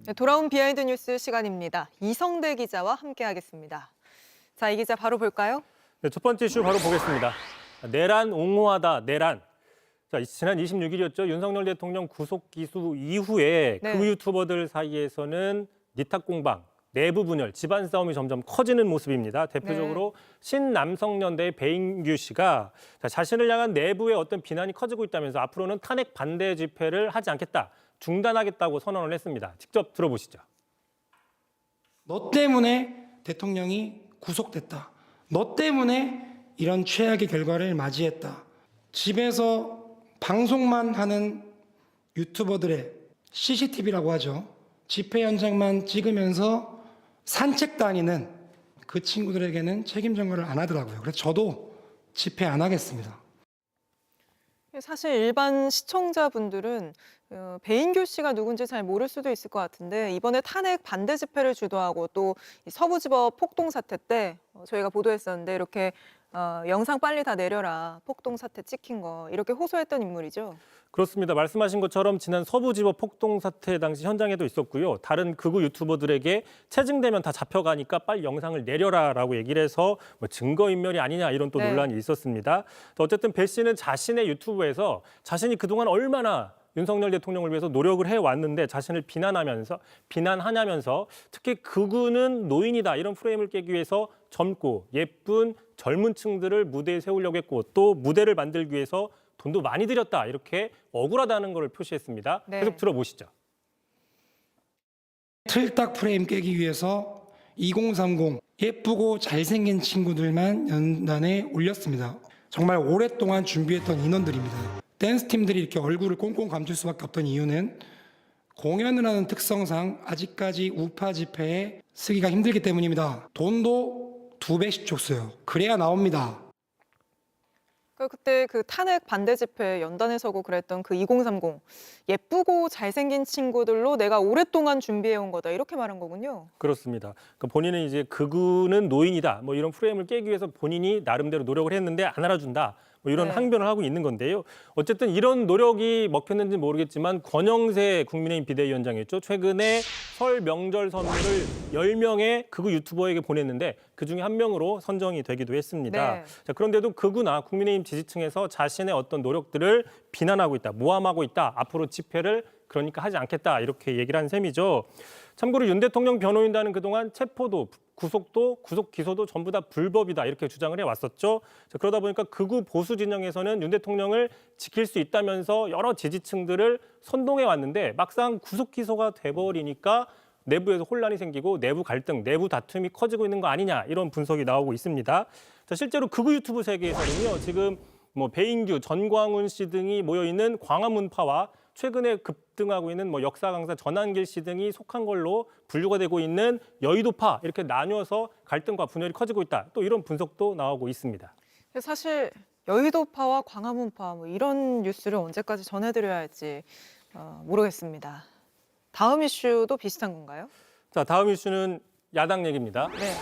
네, 돌아온 비하인드 뉴스 시간입니다. 이성대 기자와 함께하겠습니다. 자, 이 기자 바로 볼까요? 네, 첫 번째 이슈 바로 보겠습니다. 내란 옹호하다, 내란. 자, 지난 26일이었죠. 윤석열 대통령 구속 기수 이후에 네. 그 유튜버들 사이에서는 니탁 공방, 내부 분열, 집안 싸움이 점점 커지는 모습입니다. 대표적으로 신남성연대의 배인규 씨가 자신을 향한 내부의 어떤 비난이 커지고 있다면서 앞으로는 탄핵 반대 집회를 하지 않겠다, 중단하겠다고 선언을 했습니다. 직접 들어보시죠. 너 때문에 대통령이 구속됐다. 너 때문에 이런 최악의 결과를 맞이했다. 집에서 방송만 하는 유튜버들의 CCTV라고 하죠. 집회 현장만 찍으면서 산책 다니는 그 친구들에게는 책임 전가를 안 하더라고요. 그래서 저도 집회 안 하겠습니다. 사실 일반 시청자분들은 배인규 씨가 누군지 잘 모를 수도 있을 것 같은데 이번에 탄핵 반대 집회를 주도하고 또 서부지법 폭동 사태 때 저희가 보도했었는데 이렇게 영상 빨리 다 내려라, 폭동 사태 찍힌 거 이렇게 호소했던 인물이죠. 그렇습니다. 말씀하신 것처럼 지난 서부지법 폭동 사태 당시 현장에도 있었고요. 다른 극우 유튜버들에게 체증되면 다 잡혀가니까 빨리 영상을 내려라라고 얘기를 해서 뭐 증거인멸이 아니냐 이런 또 네. 논란이 있었습니다. 어쨌든 배 씨는 자신의 유튜브에서 자신이 그동안 얼마나 윤석열 대통령을 위해서 노력을 해왔는데 자신을 비난하냐면서 특히 극우는 노인이다 이런 프레임을 깨기 위해서 젊고 예쁜 젊은 층들을 무대에 세우려고 했고 또 무대를 만들기 위해서 돈도 많이 들였다 이렇게 억울하다는 걸 표시했습니다. 네. 계속 들어보시죠. 틀딱 프레임 깨기 위해서 2030 예쁘고 잘생긴 친구들만 연단에 올렸습니다. 정말 오랫동안 준비했던 인원들입니다. 댄스팀들이 이렇게 얼굴을 꽁꽁 감출 수밖에 없던 이유는 공연을 하는 특성상 아직까지 우파 집회에 쓰기가 힘들기 때문입니다. 돈도 2배씩 줬어요. 그래야 나옵니다. 그때 그 탄핵 반대 집회 연단에 서고 그랬던 그 2030 예쁘고 잘생긴 친구들로 내가 오랫동안 준비해온 거다 이렇게 말한 거군요. 그렇습니다. 본인은 이제 극우는 노인이다 뭐 이런 프레임을 깨기 위해서 본인이 나름대로 노력을 했는데 안 알아준다. 뭐 이런 네. 항변을 하고 있는 건데요. 어쨌든 이런 노력이 먹혔는지 모르겠지만 권영세 국민의힘 비대위원장이었죠. 최근에 설 명절 선물을 10명의 극우 유튜버에게 보냈는데 그중에 한 명으로 선정이 되기도 했습니다. 네. 자, 그런데도 극우나 국민의힘 지지층에서 자신의 어떤 노력들을 비난하고 있다, 모함하고 있다. 앞으로 집회를 그러니까 하지 않겠다 이렇게 얘기를 한 셈이죠. 참고로 윤 대통령 변호인단은 그동안 체포도 구속도 구속 기소도 전부 다 불법이다 이렇게 주장을 해왔었죠. 자, 그러다 보니까 극우 보수 진영에서는 윤 대통령을 지킬 수 있다면서 여러 지지층들을 선동해 왔는데 막상 구속 기소가 돼버리니까 내부에서 혼란이 생기고 내부 갈등, 내부 다툼이 커지고 있는 거 아니냐 이런 분석이 나오고 있습니다. 자, 실제로 극우 유튜브 세계에서는요 지금 뭐 배인규, 전광훈 씨 등이 모여 있는 광화문파와 최근에 급등하고 있는 뭐 역사 강사 전한길 씨 등이 속한 걸로 분류가 되고 있는 여의도파 이렇게 나뉘어서 갈등과 분열이 커지고 있다. 또 이런 분석도 나오고 있습니다. 사실 여의도파와 광화문파 뭐 이런 뉴스를 언제까지 전해드려야 할지 모르겠습니다. 다음 이슈도 비슷한 건가요? 자, 다음 이슈는 야당 얘기입니다. 네.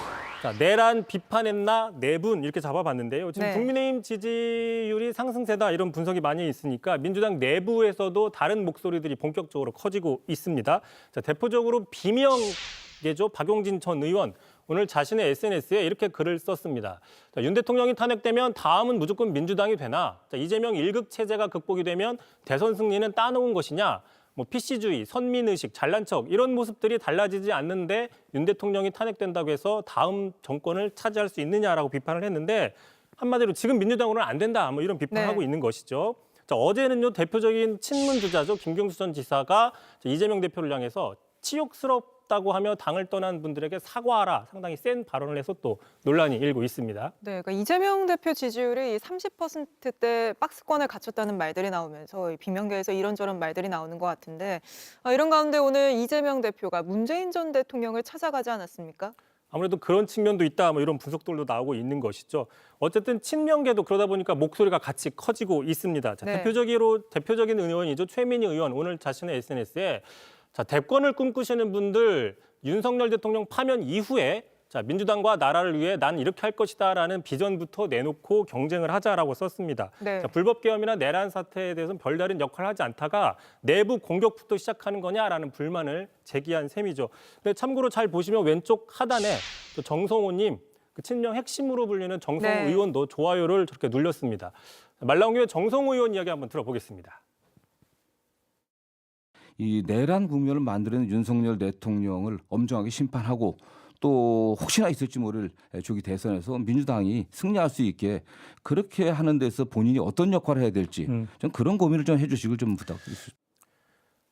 자, 내란 비판했나 내분 이렇게 잡아봤는데요. 지금 네. 국민의힘 지지율이 상승세다 이런 분석이 많이 있으니까 민주당 내부에서도 다른 목소리들이 본격적으로 커지고 있습니다. 자, 대표적으로 비명계죠. 박용진 전 의원 오늘 자신의 SNS에 이렇게 글을 썼습니다. 자, 윤 대통령이 탄핵되면 다음은 무조건 민주당이 되나? 자, 이재명 1극 체제가 극복이 되면 대선 승리는 따놓은 것이냐? 뭐 PC주의, 선민의식, 잘난 척 이런 모습들이 달라지지 않는데 윤 대통령이 탄핵된다고 해서 다음 정권을 차지할 수 있느냐라고 비판을 했는데 한마디로 지금 민주당으로는 안 된다 뭐 이런 비판을 네. 하고 있는 것이죠. 자, 어제는요 대표적인 친문 주자죠 김경수 전 지사가 이재명 대표를 향해서 치욕스럽다고 하며 당을 떠난 분들에게 사과하라 상당히 센 발언을 해서 또 논란이 일고 있습니다. 네, 그러니까 이재명 대표 지지율이 30%대 박스권에 갇혔다는 말들이 나오면서 이 비명계에서 이런저런 말들이 나오는 것 같은데 이런 가운데 오늘 이재명 대표가 문재인 전 대통령을 찾아가지 않았습니까? 아무래도 그런 측면도 있다 뭐 이런 분석들도 나오고 있는 것이죠. 어쨌든 친명계도 그러다 보니까 목소리가 같이 커지고 있습니다. 자, 네. 대표적인 의원이죠. 최민희 의원 오늘 자신의 SNS에 자, 대권을 꿈꾸시는 분들 윤석열 대통령 파면 이후에 자, 민주당과 나라를 위해 난 이렇게 할 것이다라는 비전부터 내놓고 경쟁을 하자라고 썼습니다. 네. 자, 불법 계엄이나 내란 사태에 대해서는 별다른 역할을 하지 않다가 내부 공격부터 시작하는 거냐라는 불만을 제기한 셈이죠. 근데 참고로 잘 보시면 왼쪽 하단에 또 정성호님, 그 친명 핵심으로 불리는 정성호 네. 의원도 좋아요를 저렇게 눌렸습니다. 말 나온 김에 정성호 의원 이야기 한번 들어보겠습니다. 이 내란 국면을 만드는 윤석열 대통령을 엄정하게 심판하고 또 혹시나 있을지 모를 조기 대선에서 민주당이 승리할 수 있게 그렇게 하는 데서 본인이 어떤 역할을 해야 될지 좀 그런 고민을 좀 해주시길 좀 부탁드립니다.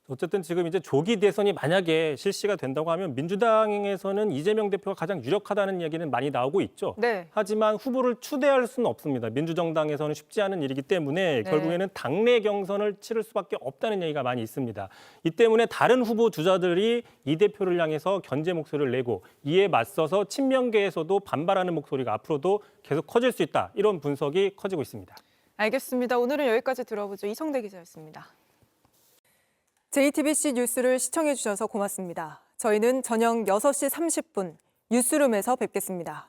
어쨌든 지금 이제 조기 대선이 만약에 실시가 된다고 하면 민주당에서는 이재명 대표가 가장 유력하다는 얘기는 많이 나오고 있죠. 네. 하지만 후보를 추대할 수는 없습니다. 민주정당에서는 쉽지 않은 일이기 때문에 네. 결국에는 당내 경선을 치를 수밖에 없다는 얘기가 많이 있습니다. 이 때문에 다른 후보 주자들이 이 대표를 향해서 견제 목소리를 내고 이에 맞서서 친명계에서도 반발하는 목소리가 앞으로도 계속 커질 수 있다. 이런 분석이 커지고 있습니다. 알겠습니다. 오늘은 여기까지 들어보죠. 이성대 기자였습니다. JTBC 뉴스를 시청해 주셔서 고맙습니다. 저희는 저녁 6시 30분 뉴스룸에서 뵙겠습니다.